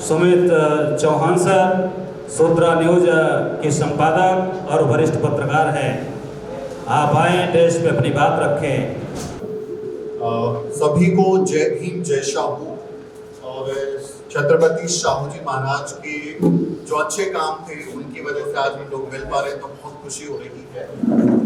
Sumit Chauhan sir, सूत्रा news के संपादक और वरिष्ठ पत्रकार हैं। आप आए डेस्क पे अपनी बात रखें। सभी को जय भीम, जय शाहू। और छत्रपति शाहू जी महाराज के जो अच्छे काम थे उनकी वजह से आज हम लोग मिल पा रहे हैं, तो बहुत खुशी हो रही है।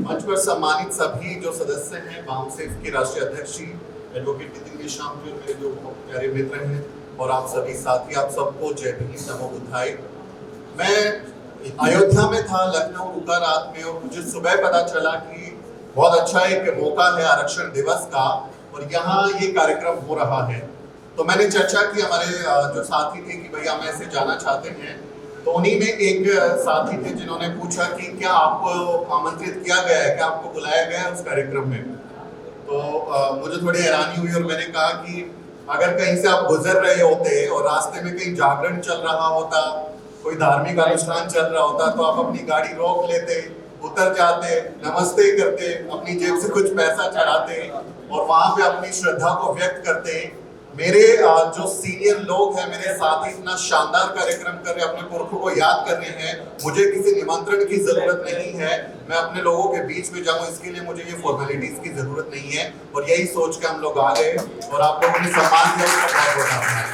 मंच पर सम्मानित सभी जो सदस्य हैं, वाम सेफ के राष्ट्रीय अध्यक्ष जी एडवोकेट नितिन निशाम जी, मेरे जो बहुत प्यारे मित्र हैं, और आप सभी साथी, आप सबको जय भीम, नमो बुद्धाय। मैं अयोध्या में था, लखनऊ रुका रात में, और मुझे सुबह पता चला कि बहुत अच्छा एक मौका है आरक्षण दिवस का और यहाँ ये कार्यक्रम हो रहा है। तो मैंने चर्चा की हमारे जो साथी थे कि भैया हम ऐसे जाना चाहते हैं। तो उन्हीं में एक साथी थे जिन्होंने पूछा कि क्या आपको आमंत्रित किया गया है, क्या आपको बुलाया गया है उस कार्यक्रम में। तो मुझे थोड़ी हैरानी हुई और मैंने कहा कि अगर कहीं से आप गुजर रहे होते और रास्ते में कहीं जागरण चल रहा होता, कोई धार्मिक अनुष्ठान चल रहा होता, तो आप अपनी गाड़ी रोक लेते, उतर जाते, नमस्ते करते, अपनी जेब से कुछ पैसा चढ़ाते और वहां पे अपनी श्रद्धा को व्यक्त करते। मेरे जो सीनियर लोग हैं, मेरे साथी इतना शानदार कार्यक्रम कर रहे हैं, अपने पुरखों को याद कर रहे हैं, मुझे किसी निमंत्रण की जरूरत नहीं है, मैं अपने लोगों के बीच में जाऊं, इसके लिए मुझे ये फॉर्मेलिटीज की जरूरत नहीं है। और यही सोच के हम लोग आ गए और आप लोगों ने सम्मान दिया, उसका बहुत बहुत आभार।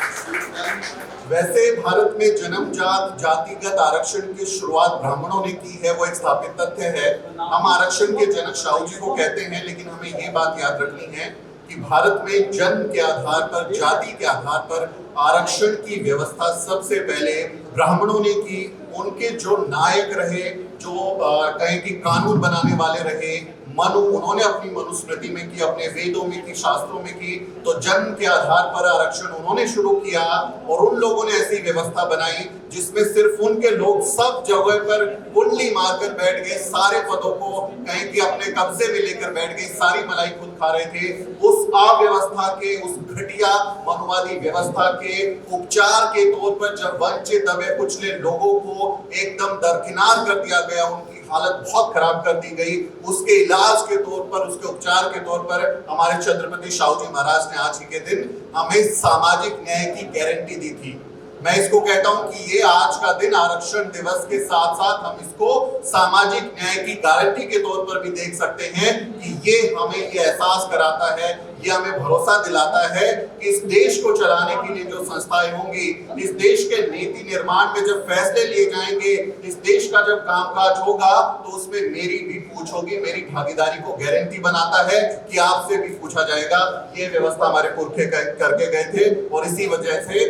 वैसे भारत में जन्मजात जातिगत आरक्षण की शुरुआत ब्राह्मणों ने की है, वो एक स्थापित तथ्य है। हम आरक्षण के जनक शाहू जी को कहते हैं, लेकिन हमें ये बात याद रखनी है कि भारत में जन्म के आधार पर, जाति के आधार पर आरक्षण की व्यवस्था सबसे पहले ब्राह्मणों ने की। उनके जो नायक रहे, जो कहें कि कानून बनाने वाले रहे, मनु, उन्होंने अपनी मनुस्मृति में की, अपने वेदों में की, शास्त्रों में की। तो जन्म के आधार पर आरक्षण उन्होंने शुरू किया और उन लोगों ने ऐसी व्यवस्था बनाई जिसमें सिर्फ उनके लोग सब जगह पर कुंडली मारकर बैठ गए, सारे पदों को कहीं कि अपने कब्जे में लेकर बैठ गए, सारी मलाई खुद खा रहे थे। उस अव्यवस्था के, उस घटिया मनुवादी व्यवस्था के उपचार के तौर पर जब वंचित दबे कुचले लोगों को एकदम दरकिनार कर दिया गया, उनकी हालत बहुत खराब कर दी गई, उसके इलाज के तौर पर, उसके उपचार के तौर पर हमारे छत्रपति शाहू जी महाराज ने आज के दिन हमें सामाजिक न्याय की गारंटी दी थी। मैं इसको कहता हूं कि ये आज का दिन आरक्षण दिवस के साथ साथ हम इसको सामाजिक न्याय की गारंटी के तौर पर भी देख सकते हैं कि ये हमें ये एहसास कराता है, ये हमें भरोसा दिलाता है कि इस देश को चलाने के लिए जो संस्थाएं होंगी, इस देश के नीति निर्माण में जब फैसले लिए जाएंगे, इस देश का जब कामकाज होगा, तो उसमें मेरी भी पूछ होगी, मेरी भागीदारी को गारंटी बनाता है कि आपसे भी पूछा जाएगा। ये व्यवस्था हमारे पुरखे करके गए थे और इसी वजह से,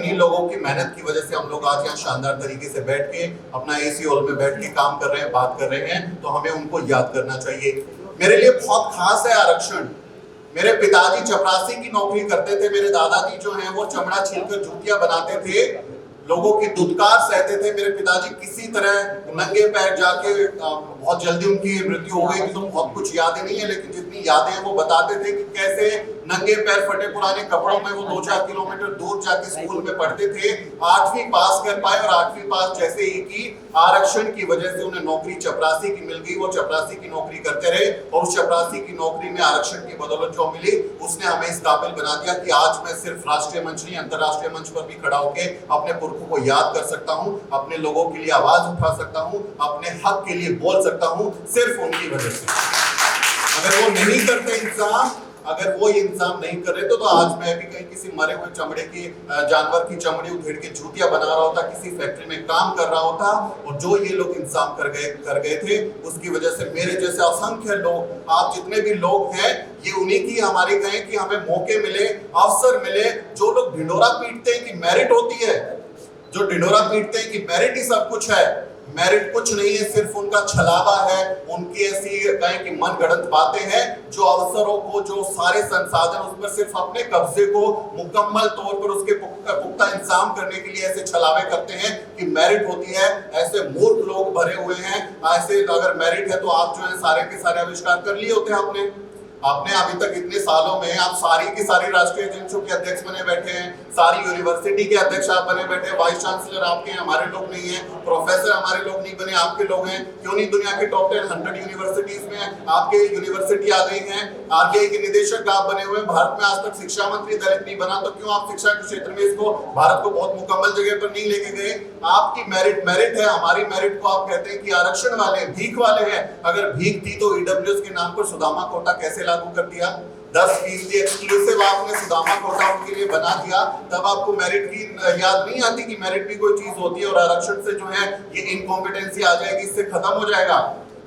इन्हीं लोगों की मेहनत की वजह से हम लोग आज यहाँ शानदार तरीके से बैठ के अपना एसी हॉल में बैठ के काम कर रहे हैं, बात कर रहे हैं। तो हमें उनको याद करना चाहिए। मेरे लिए बहुत खास है आरक्षण। मेरे पिताजी चपरासी की नौकरी करते थे, मेरे दादाजी जो हैं वो चमड़ा छीलकर जूतियां बनाते थे, लोगों की दुत्कार सहते थे। मेरे पिताजी किसी तरह नंगे पैर जाके, बहुत जल्दी उनकी मृत्यु हो गई थी तो बहुत कुछ यादें नहीं है, लेकिन जितनी यादें हैं वो बताते थे कि कैसे नंगे पैर फटे पुराने कपड़ों में वो 2-4 किलोमीटर दूर जाके स्कूल में पढ़ते थे। 8वीं पास कर पाए और 8वीं पास जैसे ही की, आरक्षण की वजह से उन्हें नौकरी चपरासी की मिल गई। वो चपरासी की नौकरी करते रहे और उस चपरासी की नौकरी में आरक्षण की बदौलत जो मिली, उसने हमें इस काबिल बना दिया कि आज मैं सिर्फ राष्ट्रीय मंच नहीं, अंतरराष्ट्रीय मंच पर भी खड़ा होकर अपने पुरखों को याद कर सकता हूँ, अपने लोगों के लिए आवाज उठा सकता हूँ, अपने हक के लिए बोल सकता हूँ, सिर्फ उनकी वजह से। अगर वो नहीं करते इंतजाम, अगर वो इंतजाम नहीं कर रहे तो आज मैं भी कहीं किसी मरे हुए चमड़े की, जानवर की चमड़ी उधेड़ के जूतियां बना रहा होता, किसी फैक्ट्री में काम कर रहा होता। और जो ये लोग इंतजाम कर गए थे, उसकी वजह से मेरे जैसे असंख्य लोग, आप जितने भी लोग हैं, ये उन्हीं की हमारी कहें कि हमें मौके मिले, अवसर मिले। जो लोग ढिंडोरा पीटते हैं कि मेरिट होती है, जो ढिंडोरा पीटते हैं कि मेरिट ही सब कुछ है, मेरिट कुछ नहीं है, सिर्फ उनका छलावा है, उनकी ऐसी कहें कि मनगढ़ंत बातें हैं। जो अवसरों को, जो सारे संसाधन उस पर सिर्फ अपने कब्जे को मुकम्मल तौर पर उसके पुख्ता इंतजाम करने के लिए ऐसे छलावे करते हैं कि मेरिट होती है। ऐसे मूर्ख लोग भरे हुए हैं। ऐसे अगर मेरिट है तो आप जो है सारे के सारे आविष्कार कर लिए होते हैं। आपने अभी तक इतने सालों में आप सारी की सारी राष्ट्रीय एजेंसियों के अध्यक्ष बने बैठे हैं, सारी यूनिवर्सिटी के अध्यक्ष आप बने बैठे, वाइस चांसलर आपके हैं, हमारे लोग नहीं है, प्रोफेसर हमारे लोग नहीं बने, आपके लोग हैं। क्यों नहीं दुनिया के टॉप 10 100 यूनिवर्सिटीज में आपके यूनिवर्सिटी आ गई है। आरबीआई के निदेशक आप बने हुए हैं, भारत में आज तक शिक्षा मंत्री दलित नहीं बना, तो क्यों आप शिक्षा के क्षेत्र में इसको भारत को बहुत मुकम्मल जगह पर नहीं लेके गए। आपकी मेरिट है, हमारी मेरिट को आप कहते हैं कि आरक्षण वाले, भीख वाले हैं। अगर भीख थी तो ईडब्ल्यूएस के नाम पर सुदामा कोटा कैसे लागू कर दिया? 10% एक्सक्लूसिव आपने सुदामा कोटा उनके लिए बना दिया। तब आपको मेरिट की याद नहीं आती कि मेरिट भी कोई चीज होती है और आरक्षण से जो है ये इनकॉम्पिटेंसी आ जाएगी, इससे खत्म हो जाएगा।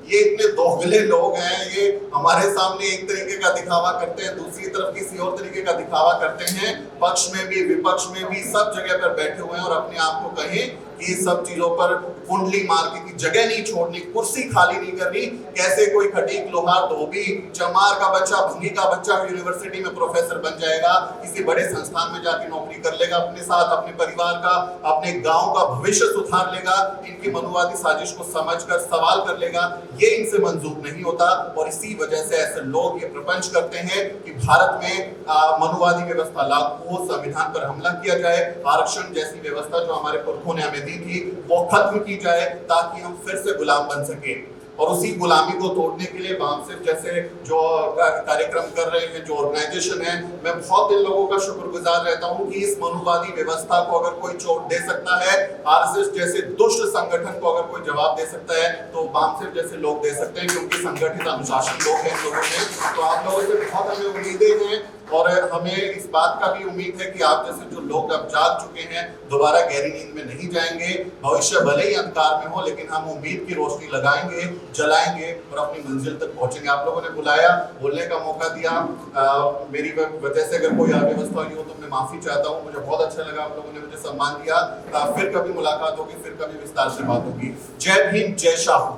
ये इतने दोगले लोग हैं, ये हमारे सामने एक तरीके का दिखावा करते हैं, दूसरी तरफ किसी और तरीके का दिखावा करते हैं। पक्ष में भी विपक्ष में भी सब जगह पर बैठे हुए हैं और अपने आप को कहें कि सब चीजों पर कुंडली मार के जगह नहीं छोड़नी, कुर्सी खाली नहीं करनी। कैसे कोई खटीक लोहार धोबी चमार का बच्चा, भंगी का बच्चा यूनिवर्सिटी में प्रोफेसर बन जाएगा, किसी बड़े संस्थान में जाके नौकरी कर लेगा, अपने साथ अपने परिवार का, अपने गांव का भविष्य सुधार लेगा, इनकी मनुवादी साजिश को समझकर सवाल कर लेगा। ये इनसे मंजूर नहीं होता और इसी वजह से ऐसे लोग ये प्रपंच करते हैं कि भारत में मनुवादी व्यवस्था लागू हो, संविधान पर हमला किया जाए, आरक्षण जैसी व्यवस्था जो हमारे पुरखों ने हमें दी थी वो खत्म की जाए ताकि हम फिर से गुलाम बन सके। और उसी गुलामी को तोड़ने के लिए बामसेफ जैसे जो कार्यक्रम कर रहे हैं, जो ऑर्गेनाइजेशन है, मैं बहुत इन लोगों का शुक्रगुजार रहता हूं कि इस मनुवादी व्यवस्था को अगर कोई चोट दे सकता है, आरएसएस जैसे दुष्ट संगठन को अगर कोई जवाब दे सकता है तो बामसेफ जैसे लोग दे सकते हैं, क्योंकि संगठित अनुशासन लोग हैं लोगों में। तो आप लोगों से बहुत हमें उम्मीदें हैं और हमें इस बात का भी उम्मीद है कि आप जैसे जो लोग अब जाग चुके हैं दोबारा गहरी नींद में नहीं जाएंगे। भविष्य भले ही अंधकार में हो लेकिन हम उम्मीद की रोशनी लगाएंगे, जलाएंगे और अपनी मंजिल तक पहुंचेंगे। आप लोगों ने बुलाया, बोलने का मौका दिया, मेरी वजह से अगर कोई अव्यवस्था हुई हो तो मैं माफी चाहता हूँ। मुझे बहुत अच्छा लगा, आप लोगों ने मुझे सम्मान दिया। फिर कभी मुलाकात होगी, फिर कभी विस्तार से बात होगी। जय भीम, जय शाहू।